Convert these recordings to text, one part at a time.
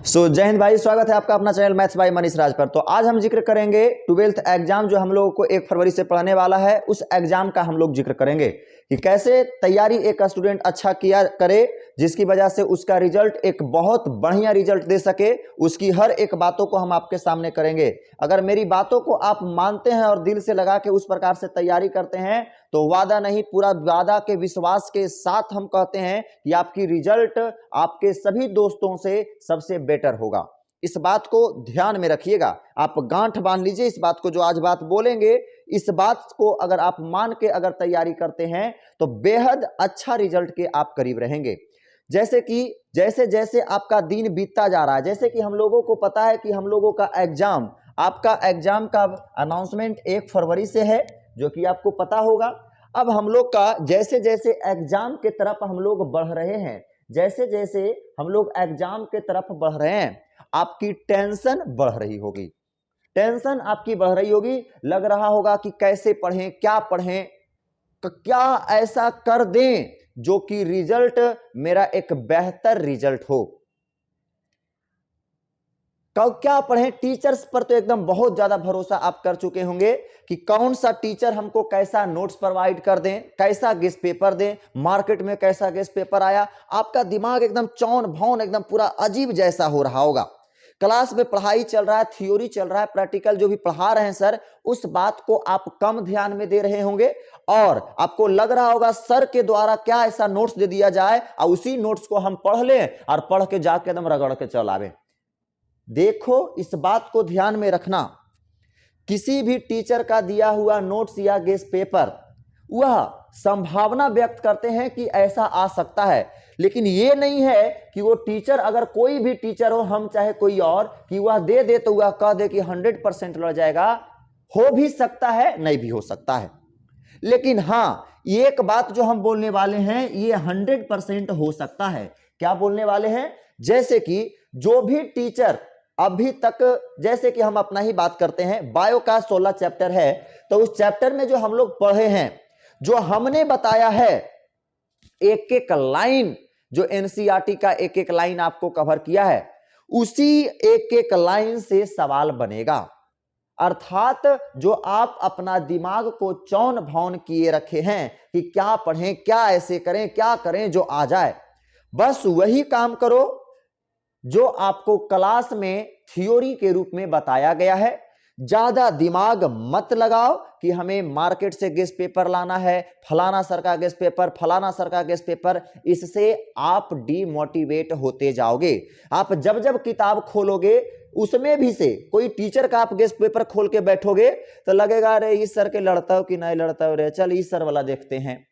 जय हिंद भाई, स्वागत है आपका अपना चैनल मैथ्स बाय मनीष राज पर। तो आज हम जिक्र करेंगे 12th एग्जाम जो हम लोगों को 1 फरवरी से पढ़ने वाला है। उस एग्जाम का हम लोग जिक्र करेंगे कि कैसे तैयारी एक स्टूडेंट अच्छा किया करे, जिसकी वजह से उसका रिजल्ट एक बहुत बढ़िया रिजल्ट दे सके। उसकी हर एक बातों को हम आपके सामने करेंगे। अगर मेरी बातों को आप मानते हैं और दिल से लगा के उस प्रकार से तैयारी करते हैं तो वादा नहीं, पूरा वादा के विश्वास के साथ हम कहते हैं कि आपकी रिजल्ट आपके सभी दोस्तों से सबसे बेटर होगा। इस बात को ध्यान में रखिएगा, आप गांठ बांध लीजिए इस बात को। जो आज बात बोलेंगे इस बात को अगर आप मान के अगर तैयारी करते हैं तो बेहद अच्छा रिजल्ट के आप करीब रहेंगे। जैसे कि जैसे जैसे आपका दिन बीतता जा रहा है, जैसे कि हम लोगों को पता है कि हम लोगों का एग्जाम, आपका एग्जाम का अनाउंसमेंट 1 फरवरी से है, जो कि आपको पता होगा। अब हम लोग का जैसे जैसे एग्जाम के तरफ हम लोग बढ़ रहे हैं, जैसे जैसे हम लोग एग्जाम के तरफ बढ़ रहे हैं, आपकी टेंशन बढ़ रही होगी। टेंशन आपकी बढ़ रही होगी, लग रहा होगा कि कैसे पढ़ें, क्या पढ़ें, क्या ऐसा कर दें जो कि रिजल्ट मेरा एक बेहतर रिजल्ट हो। क्या पढ़ें, टीचर्स पर तो एकदम बहुत ज्यादा भरोसा आप कर चुके होंगे कि कौन सा टीचर हमको कैसा नोट्स प्रोवाइड कर दें, कैसा गेस्ट पेपर दें, मार्केट में कैसा गेस्ट पेपर आया। आपका दिमाग एकदम चौन भौन एकदम पूरा अजीब जैसा हो रहा होगा। क्लास में पढ़ाई चल रहा है, थ्योरी चल रहा है, प्रैक्टिकल जो भी पढ़ा रहे हैं सर, उस बात को आप कम ध्यान में दे रहे होंगे और आपको लग रहा होगा सर के द्वारा क्या ऐसा नोट्स दे दिया जाए और उसी नोट्स को हम पढ़ लें और पढ़ के जाके एकदम रगड़ के चल आवे। देखो, इस बात को ध्यान में रखना, किसी भी टीचर का दिया हुआ नोट्स या गेस्ट पेपर वह संभावना व्यक्त करते हैं कि ऐसा आ सकता है, लेकिन यह नहीं है कि वो टीचर, अगर कोई भी टीचर हो, हम चाहे कोई और, कि वह दे दे तो वह कह दे कि 100% लड़ जाएगा। हो भी सकता है, नहीं भी हो सकता है, लेकिन हाँ, एक बात जो हम बोलने वाले हैं ये 100% हो सकता है। क्या बोलने वाले हैं? जैसे कि जो भी टीचर अभी तक, जैसे कि हम अपना ही बात करते हैं, बायो का 16 चैप्टर है, तो उस चैप्टर में जो हम लोग पढ़े हैं, जो हमने बताया है, एक एक लाइन, जो एनसीईआरटी का एक एक लाइन आपको कवर किया है, उसी एक एक लाइन से सवाल बनेगा। अर्थात जो आप अपना दिमाग को चौन भौन किए रखे हैं कि क्या पढ़ें, क्या ऐसे करें, क्या करें जो आ जाए, बस वही काम करो जो आपको क्लास में थ्योरी के रूप में बताया गया है। ज्यादा दिमाग मत लगाओ कि हमें मार्केट से गेस्ट पेपर लाना है, फलाना सर का गेस्ट पेपर, फलाना सर का गेस्ट पेपर। इससे आप डीमोटिवेट होते जाओगे। आप जब जब किताब खोलोगे उसमें भी से कोई टीचर का आप गेस्ट पेपर खोल के बैठोगे तो लगेगा अरे इस सर के लड़ता हो कि नहीं लड़ता हो रे, चल इस सर वाला देखते हैं।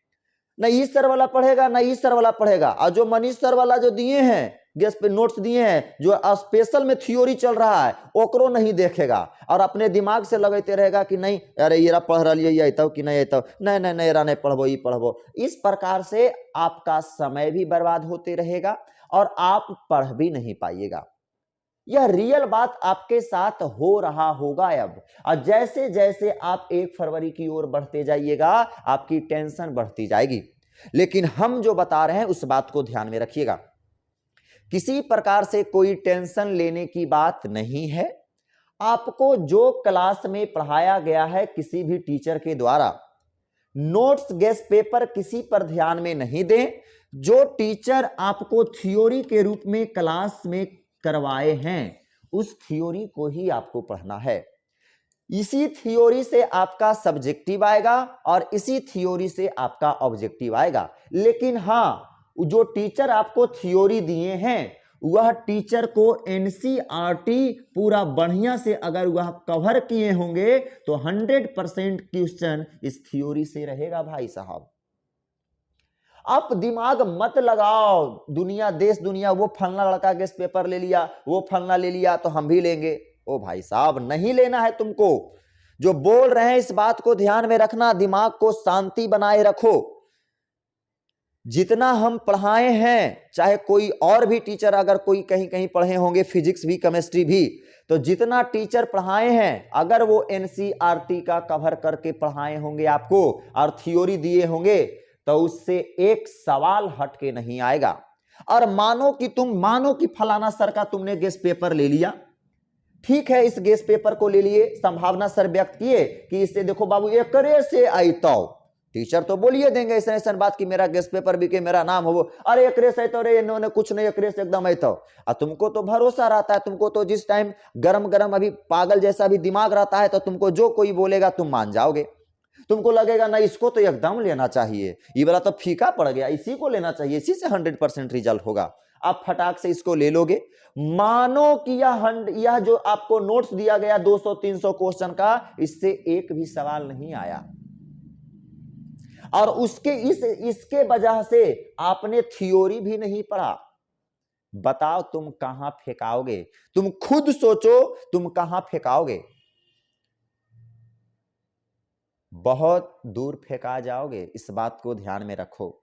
नहीं इस सर वाला पढ़ेगा, नहीं इस सर वाला पढ़ेगा, और जो मनीष सर वाला जो दिए हैं गेस्ट पे नोट्स दिए हैं, जो स्पेशल में थ्योरी चल रहा है, ओकरो नहीं देखेगा और अपने दिमाग से लगते रहेगा कि नहीं अरे ये पढ़ रही है, ये कि नहीं अतौ, नहीं नहीं नहीं नहीं पढ़बो, ये पढ़बो। इस प्रकार से आपका समय भी बर्बाद होते रहेगा और आप पढ़ भी नहीं पाइएगा। यह रियल बात आपके साथ हो रहा होगा अब। और जैसे जैसे आप 1 फरवरी की ओर बढ़ते जाइएगा आपकी टेंशन बढ़ती जाएगी। लेकिन हम जो बता रहे हैं उस बात को ध्यान में रखिएगा, किसी प्रकार से कोई टेंशन लेने की बात नहीं है। आपको जो क्लास में पढ़ाया गया है किसी भी टीचर के द्वारा, नोट्स गेस्ट पेपर किसी पर ध्यान में नहीं दें। जो टीचर आपको थ्योरी के रूप में क्लास में करवाए हैं उस थ्योरी को ही आपको पढ़ना है। इसी थ्योरी से आपका सब्जेक्टिव आएगा और इसी थ्योरी से आपका ऑब्जेक्टिव आएगा। लेकिन हाँ, जो टीचर आपको थ्योरी दिए हैं वह टीचर को एनसीईआरटी पूरा बढ़िया से अगर वह कवर किए होंगे तो 100% क्वेश्चन इस थ्योरी से रहेगा भाई साहब। आप दिमाग मत लगाओ, दुनिया देश दुनिया, वो फलना लड़का गेस्ट पेपर ले लिया, वो फलना ले लिया तो हम भी लेंगे। ओ भाई साहब, नहीं लेना है तुमको। जो बोल रहे हैं इस बात को ध्यान में रखना, दिमाग को शांति बनाए रखो। जितना हम पढ़ाए हैं, चाहे कोई और भी टीचर अगर कोई कहीं कहीं पढ़े होंगे, फिजिक्स भी केमिस्ट्री भी, तो जितना टीचर पढ़ाए हैं अगर वो एनसीईआरटी का कवर करके पढ़ाए होंगे आपको और थ्योरी दिए होंगे तो उससे एक सवाल हट के नहीं आएगा। और मानो कि फलाना सर का तुमने गेस्ट पेपर ले लिया, ठीक है, इस गेस्ट पेपर को ले लिए, संभावना सर व्यक्त किए कि इससे देखो बाबू एकरे से आईता, टीचर तो बोलिए देंगे ऐसा ऐसा बात कि मेरा गेस्ट पेपर भी के मेरा नाम हो, अरे एकरे से तो रे इन्होंने कुछ नहीं, एकरे से एकदम आईता। और तुमको तो भरोसा रहता है, तुमको तो जिस टाइम गरम गरम अभी पागल जैसा भी दिमाग रहता है, तो तुमको जो कोई बोलेगा तुम मान जाओगे, तुमको लगेगा ना इसको तो एकदम लेना चाहिए, ये वाला तो फीका पड़ गया, इसी को लेना चाहिए, इसी से 100% रिजल्ट होगा। आप फटाक से इसको ले लोगे। मानो कि यह जो आपको नोट्स दिया गया 200-300 क्वेश्चन का, इससे एक भी सवाल नहीं आया, और इसके वजह से आपने थ्योरी भी नहीं पढ़ा। बताओ तुम कहां फेंकाओगे? तुम खुद सोचो, तुम कहां फेंकाओगे? बहुत दूर फेंका जाओगे, इस बात को ध्यान में रखो।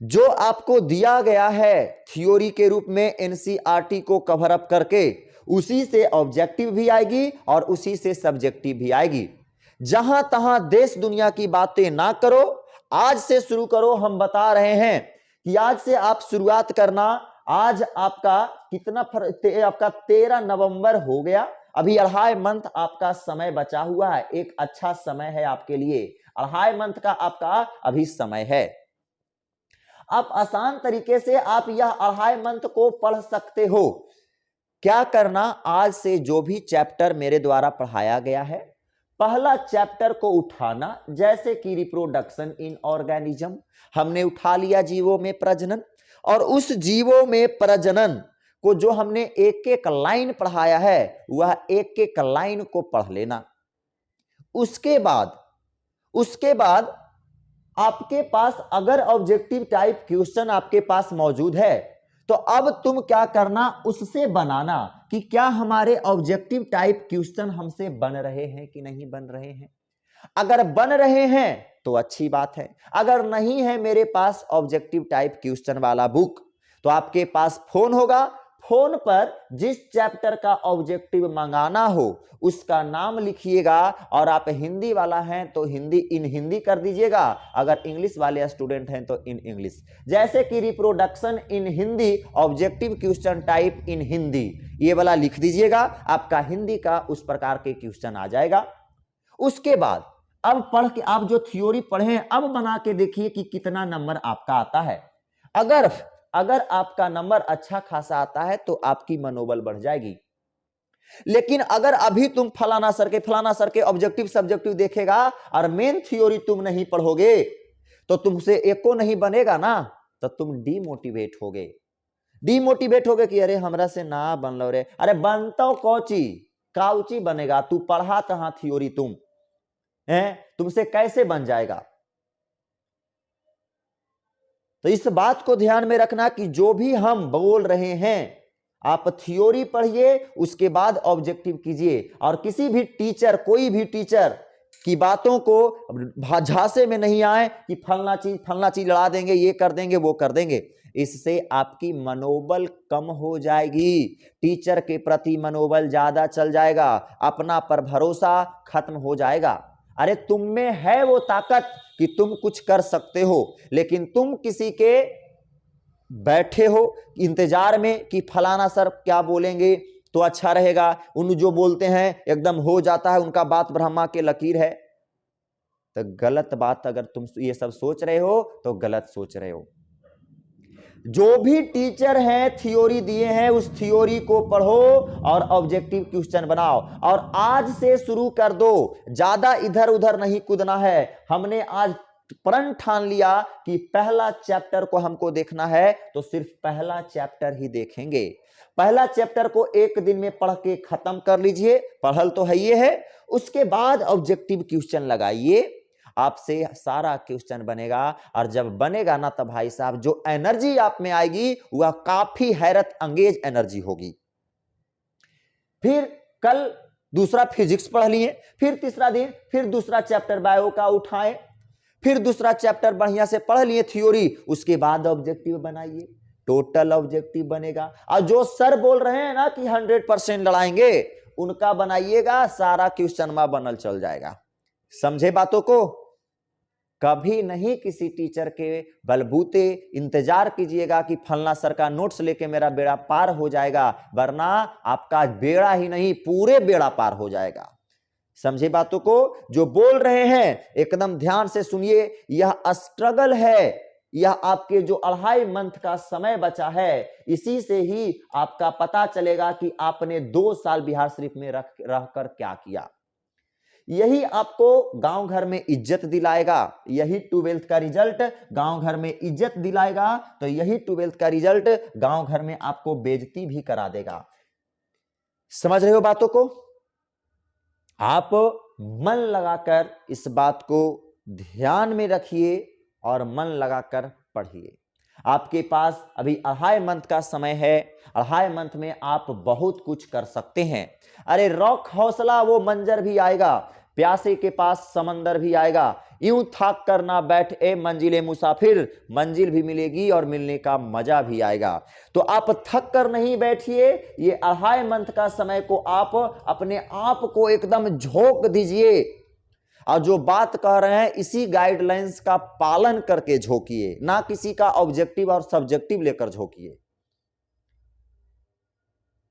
जो आपको दिया गया है थ्योरी के रूप में एनसीईआरटी को कवर अप करके, उसी से ऑब्जेक्टिव भी आएगी और उसी से सब्जेक्टिव भी आएगी। जहां तहां देश दुनिया की बातें ना करो, आज से शुरू करो। हम बता रहे हैं कि आज से आप शुरुआत करना। आज आपका कितना आपका 13 नवंबर हो गया, अभी 2.5 मंथ आपका समय बचा हुआ है। एक अच्छा समय है आपके लिए, 2.5 मंथ का आपका अभी समय है। आप आसान तरीके से आप यह 2.5 मंथ को पढ़ सकते हो। क्या करना, आज से जो भी चैप्टर मेरे द्वारा पढ़ाया गया है, पहला चैप्टर को उठाना, जैसे कि रिप्रोडक्शन इन ऑर्गेनिज्म हमने उठा लिया, जीवों में प्रजनन, और उस जीवों में प्रजनन को जो हमने एक एक लाइन पढ़ाया है, वह एक एक लाइन को पढ़ लेना। उसके बाद आपके पास अगर ऑब्जेक्टिव टाइप क्वेश्चन आपके पास मौजूद है, तो अब तुम क्या करना, उससे बनाना कि क्या हमारे ऑब्जेक्टिव टाइप क्वेश्चन हमसे बन रहे हैं कि नहीं बन रहे हैं। अगर बन रहे हैं तो अच्छी बात है, अगर नहीं है मेरे पास ऑब्जेक्टिव टाइप क्वेश्चन वाला बुक, तो आपके पास फोन होगा, फोन पर जिस चैप्टर का ऑब्जेक्टिव मंगाना हो उसका नाम लिखिएगा, और आप हिंदी वाला हैं तो हिंदी इन हिंदी कर दीजिएगा, अगर इंग्लिश वाले स्टूडेंट हैं तो इन इंग्लिश। जैसे कि reproduction in Hindi, objective question type in Hindi, ये वाला लिख दीजिएगा, आपका हिंदी का उस प्रकार के क्वेश्चन आ जाएगा। उसके बाद अब पढ़ के आप जो थ्योरी पढ़े, अब बना के देखिए कि कितना नंबर आपका आता है। अगर आपका नंबर अच्छा खासा आता है तो आपकी मनोबल बढ़ जाएगी। लेकिन अगर अभी तुम फलाना सर के ऑब्जेक्टिव सब्जेक्टिव देखेगा और मेन थ्योरी तुम नहीं पढ़ोगे, तो तुमसे एको नहीं बनेगा ना, तो तुम डीमोटिवेट होगे कि अरे हमरा से ना बन लो रे, अरे बनता काउची बनेगा, तू पढ़ा कहां थ्योरी, तुमसे कैसे बन जाएगा। तो इस बात को ध्यान में रखना कि जो भी हम बोल रहे हैं, आप थ्योरी पढ़िए, उसके बाद ऑब्जेक्टिव कीजिए, और किसी भी टीचर, कोई भी टीचर की बातों को झांसे में नहीं आए कि फलना चीज लड़ा देंगे, ये कर देंगे, वो कर देंगे। इससे आपकी मनोबल कम हो जाएगी, टीचर के प्रति मनोबल ज्यादा चल जाएगा, अपना पर भरोसा खत्म हो जाएगा। अरे तुम में है वो ताकत कि तुम कुछ कर सकते हो, लेकिन तुम किसी के बैठे हो इंतजार में कि फलाना सर क्या बोलेंगे तो अच्छा रहेगा, उन जो बोलते हैं एकदम हो जाता है, उनका बात ब्रह्मा के लकीर है। तो गलत बात, अगर तुम ये सब सोच रहे हो तो गलत सोच रहे हो। जो भी टीचर हैं थ्योरी दिए हैं, उस थ्योरी को पढ़ो और ऑब्जेक्टिव क्वेश्चन बनाओ, और आज से शुरू कर दो, ज्यादा इधर उधर नहीं कूदना है। हमने आज प्रण ठान लिया कि पहला चैप्टर को हमको देखना है, तो सिर्फ पहला चैप्टर ही देखेंगे। पहला चैप्टर को एक दिन में पढ़ के खत्म कर लीजिए, पढ़ल तो है ये है। उसके बाद ऑब्जेक्टिव क्वेश्चन लगाइए, आपसे सारा क्वेश्चन बनेगा, और जब बनेगा ना, तब भाई साहब जो एनर्जी आप में आएगी वह काफी हैरत अंगेज एनर्जी होगी। फिर कल दूसरा फिजिक्स पढ़ लिए, फिर तीसरा दिन फिर दूसरा चैप्टर बायो का उठाएं, फिर दूसरा चैप्टर बढ़िया से पढ़ लिए थ्योरी, उसके बाद ऑब्जेक्टिव बनाइए, टोटल ऑब्जेक्टिव बनेगा। और जो सर बोल रहे हैं ना कि 100% लड़ाएंगे, उनका बनाइएगा, सारा क्वेश्चन में बनल चल जाएगा। समझे बातों को? कभी नहीं किसी टीचर के बलबूते इंतजार कीजिएगा कि फलना सर का नोट्स लेके मेरा बेड़ा पार हो जाएगा, वरना आपका बेड़ा ही नहीं पूरे बेड़ा पार हो जाएगा। समझे बातों को? जो बोल रहे हैं एकदम ध्यान से सुनिए, यह स्ट्रगल है, यह आपके जो 2.5 मंथ का समय बचा है, इसी से ही आपका पता चलेगा कि आपने 2 साल बिहार शरीफ में रहकर क्या किया। यही आपको गांव घर में इज्जत दिलाएगा, यही 12th का रिजल्ट गांव घर में इज्जत दिलाएगा, तो यही 12th का रिजल्ट गांव घर में आपको बेइज्जती भी करा देगा। समझ रहे हो बातों को? आप मन लगाकर इस बात को ध्यान में रखिए और मन लगाकर पढ़िए। आपके पास अभी 2.5 मंथ का समय है, 2.5 मंथ में आप बहुत कुछ कर सकते हैं। अरे रॉक हौसला वो मंजर भी आएगा, प्यासे के पास समंदर भी आएगा, यूं थाक कर ना बैठ ए मंजिले मुसाफिर, मंजिल भी मिलेगी और मिलने का मजा भी आएगा। तो आप थक कर नहीं बैठिए, ये 2.5 मंथ का समय को आप अपने आप को एकदम झोंक दीजिए और जो बात कह रहे हैं इसी गाइडलाइंस का पालन करके झोंकिए, ना किसी का ऑब्जेक्टिव और सब्जेक्टिव लेकर झोंकिए।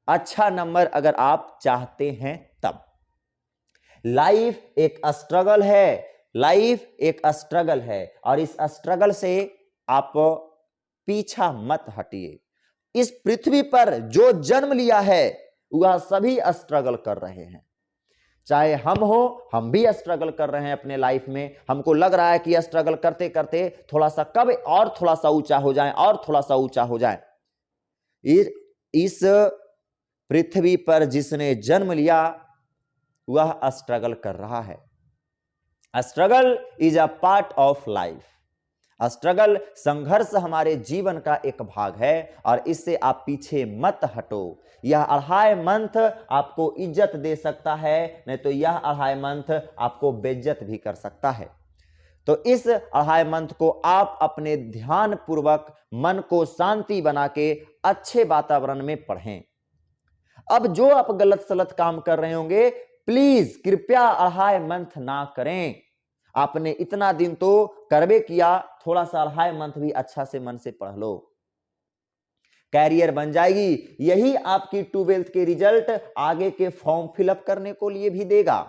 अच्छा नंबर अगर आप चाहते हैं तब। लाइफ एक स्ट्रगल है, लाइफ एक स्ट्रगल है और इस स्ट्रगल से आप पीछा मत हटिए। इस पृथ्वी पर जो जन्म लिया है वह सभी स्ट्रगल कर रहे हैं, चाहे हम भी स्ट्रगल कर रहे हैं अपने लाइफ में। हमको लग रहा है कि स्ट्रगल करते करते थोड़ा सा कब और थोड़ा सा ऊंचा हो जाए और थोड़ा सा ऊंचा हो जाए। इस पृथ्वी पर जिसने जन्म लिया वह स्ट्रगल कर रहा है। Struggle is a part of life. Struggle, संघर्ष हमारे जीवन का एक भाग है और इससे आप पीछे मत हटो। यह 2.5 मंथ आपको इज्जत दे सकता है, नहीं तो यह 2.5 मंथ आपको बेइज्जत भी कर सकता है। तो इस 2.5 मंथ को आप अपने ध्यान पूर्वक मन को शांति बना के अच्छे वातावरण में पढ़ें। अब जो आप गलत सलत काम कर रहे होंगे, प्लीज कृपया 2.5 मंथ ना करें। आपने इतना दिन तो करबे किया, थोड़ा सा 2.5 मंथ भी अच्छा से मन से पढ़ लो, कैरियर बन जाएगी। यही आपकी 12th के रिजल्ट आगे के फॉर्म फिलअप करने को लिए भी देगा।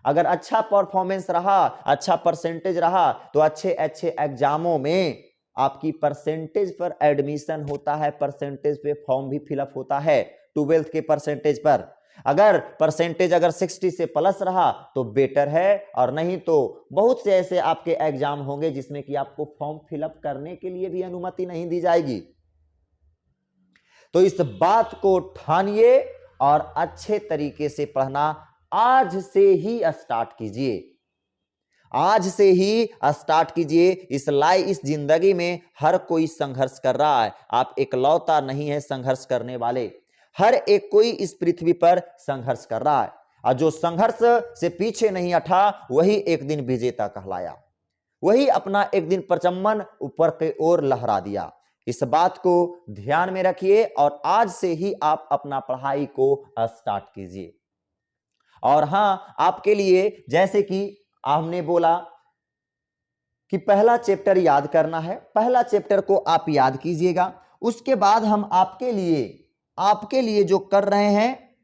अगर अच्छा परफॉर्मेंस रहा, अच्छा परसेंटेज रहा, तो अच्छे अच्छे एग्जामों में आपकी परसेंटेज पर एडमिशन होता है, परसेंटेज पे फॉर्म भी फिलअप होता है 12th के परसेंटेज पर। अगर परसेंटेज अगर 60 से प्लस रहा तो बेटर है, और नहीं तो बहुत से ऐसे आपके एग्जाम होंगे जिसमें कि आपको फॉर्म फिलअप करने के लिए भी अनुमति नहीं दी जाएगी। तो इस बात को ठानिए और अच्छे तरीके से पढ़ना आज से ही स्टार्ट कीजिए, आज से ही स्टार्ट कीजिए। इस जिंदगी में हर कोई संघर्ष कर रहा है, आप इकलौता नहीं है संघर्ष करने वाले। हर एक कोई इस पृथ्वी पर संघर्ष कर रहा है और जो संघर्ष से पीछे नहीं हटा वही एक दिन विजेता कहलाया, वही अपना एक दिन परचम्मन ऊपर की ओर लहरा दिया। इस बात को ध्यान में रखिए और आज से ही आप अपना पढ़ाई को स्टार्ट कीजिए। और हां, आपके लिए जैसे कि हमने बोला कि पहला चैप्टर याद करना है, पहला चैप्टर को आप याद कीजिएगा। उसके बाद हम आपके लिए जो कर रहे हैं,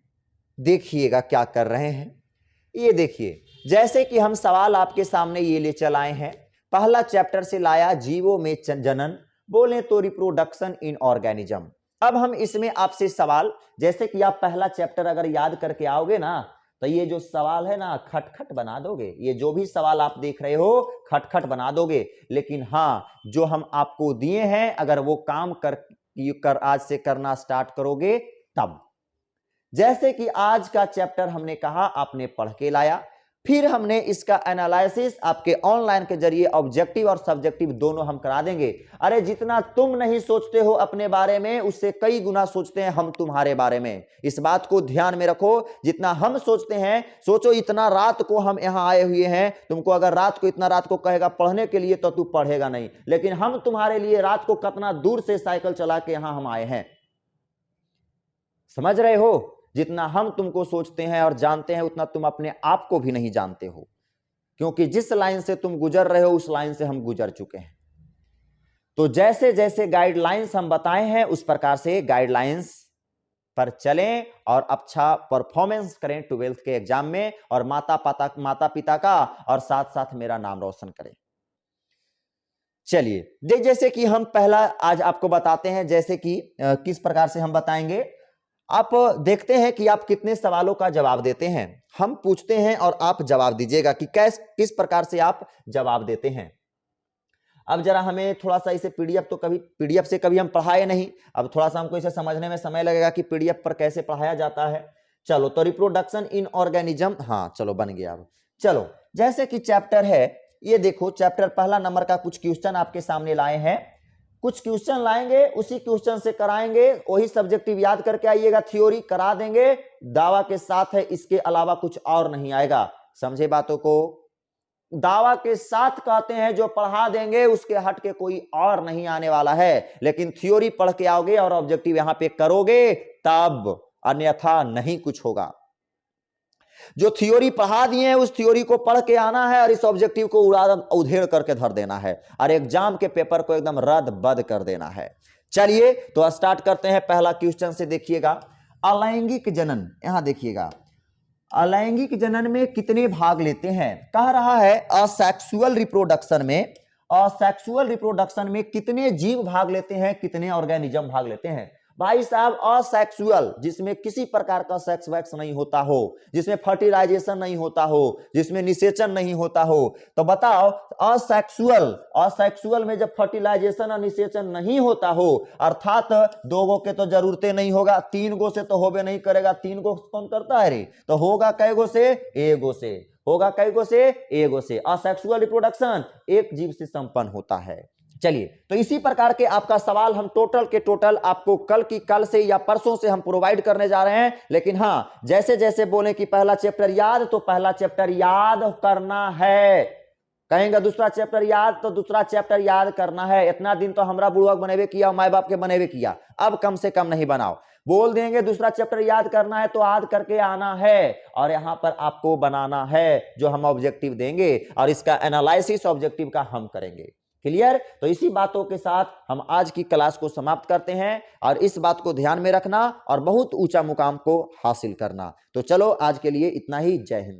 देखिएगा क्या कर रहे हैं। ये देखिए, जैसे कि हम सवाल आपके सामने ये ले चल आए हैं। पहला चैप्टर से लाया जीवों में जनन, बोले तो रिप्रोडक्शन इन ऑर्गेनिज्म। अब हम इसमें आपसे सवाल, जैसे कि आप पहला चैप्टर अगर याद करके आओगे ना, तो ये जो सवाल है ना खटखट बना दोगे। ये जो भी सवाल आप देख रहे हो खटखट बना दोगे। लेकिन हाँ, जो हम आपको दिए हैं अगर वो काम कर आज से करना स्टार्ट करोगे तब। जैसे कि आज का चैप्टर हमने कहा आपने पढ़ के लाया, फिर हमने इसका एनालिसिस आपके ऑनलाइन के जरिए ऑब्जेक्टिव और सब्जेक्टिव दोनों हम करा देंगे। अरे जितना तुम नहीं सोचते हो अपने बारे में, उससे कई गुना सोचते हैं हम तुम्हारे बारे में। इस बात को ध्यान में रखो, जितना हम सोचते हैं, सोचो इतना रात को हम यहां आए हुए हैं। तुमको अगर इतना रात को कहेगा पढ़ने के लिए तो तू पढ़ेगा नहीं, लेकिन हम तुम्हारे लिए रात को कितना दूर से साइकिल चला के यहां हम आए हैं। समझ रहे हो? जितना हम तुमको सोचते हैं और जानते हैं उतना तुम अपने आप को भी नहीं जानते हो, क्योंकि जिस लाइन से तुम गुजर रहे हो उस लाइन से हम गुजर चुके हैं। तो जैसे जैसे गाइडलाइंस हम बताए हैं उस प्रकार से गाइडलाइंस पर चलें और अच्छा परफॉर्मेंस करें 12th के एग्जाम में, और माता पिता का और साथ साथ मेरा नाम रोशन करें। चलिए जैसे कि हम पहला आज आपको बताते हैं, जैसे कि किस प्रकार से हम बताएंगे। आप देखते हैं कि आप कितने सवालों का जवाब देते हैं। हम पूछते हैं और आप जवाब दीजिएगा कि किस प्रकार से आप जवाब देते हैं। अब जरा हमें थोड़ा सा इसे पीडीएफ से कभी हम पढ़ाए नहीं, अब थोड़ा सा हमको इसे समझने में समय लगेगा कि पीडीएफ पर कैसे पढ़ाया जाता है। चलो तो रिप्रोडक्शन इन ऑर्गेनिज्म, हाँ चलो बन गया। अब चलो जैसे कि चैप्टर है, ये देखो चैप्टर पहला नंबर का कुछ क्वेश्चन आपके सामने लाए हैं। कुछ क्वेश्चन लाएंगे, उसी क्वेश्चन से कराएंगे, वही सब्जेक्टिव याद करके आइएगा, थ्योरी करा देंगे, दावा के साथ है, इसके अलावा कुछ और नहीं आएगा। समझे बातों को? दावा के साथ कहते हैं जो पढ़ा देंगे उसके हट के कोई और नहीं आने वाला है, लेकिन थ्योरी पढ़ के आओगे और ऑब्जेक्टिव यहां पे करोगे तब, अन्यथा नहीं कुछ होगा। जो थ्योरी पढ़ा दिए हैं उस थ्योरी को पढ़ के आना है और इस ऑब्जेक्टिव को उधेड़ करके धर देना है और एग्जाम के पेपर को एकदम रद्द बद कर देना है। चलिए तो स्टार्ट करते हैं पहला क्वेश्चन से। देखिएगा, अलैंगिक जनन, यहां देखिएगा, अलैंगिक जनन में कितने भाग लेते हैं? कह रहा है असेक्सुअल रिप्रोडक्शन में, असेक्सुअल रिप्रोडक्शन में कितने जीव भाग लेते हैं, कितने ऑर्गेनिज्म भाग लेते हैं? भाई साहब असेक्सुअल, जिसमें किसी प्रकार का सेक्स वैक्स नहीं होता हो, जिसमें फर्टिलाइजेशन नहीं होता हो, जिसमें निषेचन नहीं होता हो, तो बताओ असेक्सुअल, असेक्सुअल में जब फर्टिलाइजेशन और निषेचन नहीं होता हो, अर्थात 2 गो के तो जरूरतें नहीं होगा, 3 गो से तो होबे नहीं करेगा, 3 गो कौन करता है रे, तो होगा कै गो से? 1 गो से। होगा कै गो से? 1 गो से। असेक्सुअल रिप्रोडक्शन एक जीव से संपन्न होता है। चलिए तो इसी प्रकार के आपका सवाल हम टोटल के टोटल आपको कल से या परसों से हम प्रोवाइड करने जा रहे हैं। लेकिन हाँ, जैसे जैसे बोले कि पहला चैप्टर याद, तो पहला चैप्टर याद करना है, कहेंगे दूसरा चैप्टर याद तो दूसरा चैप्टर याद करना है। इतना दिन तो हमरा बुढ़वा बनेवे किया, माए बाप के बनेवे किया, अब कम से कम नहीं बनाओ। बोल देंगे दूसरा चैप्टर याद करना है तो याद करके आना है और यहां पर आपको बनाना है जो हम ऑब्जेक्टिव देंगे, और इसका एनालिसिस ऑब्जेक्टिव का हम करेंगे। क्लियर? तो इसी बातों के साथ हम आज की क्लास को समाप्त करते हैं, और इस बात को ध्यान में रखना और बहुत ऊंचा मुकाम को हासिल करना। तो चलो आज के लिए इतना ही। जय हिंद।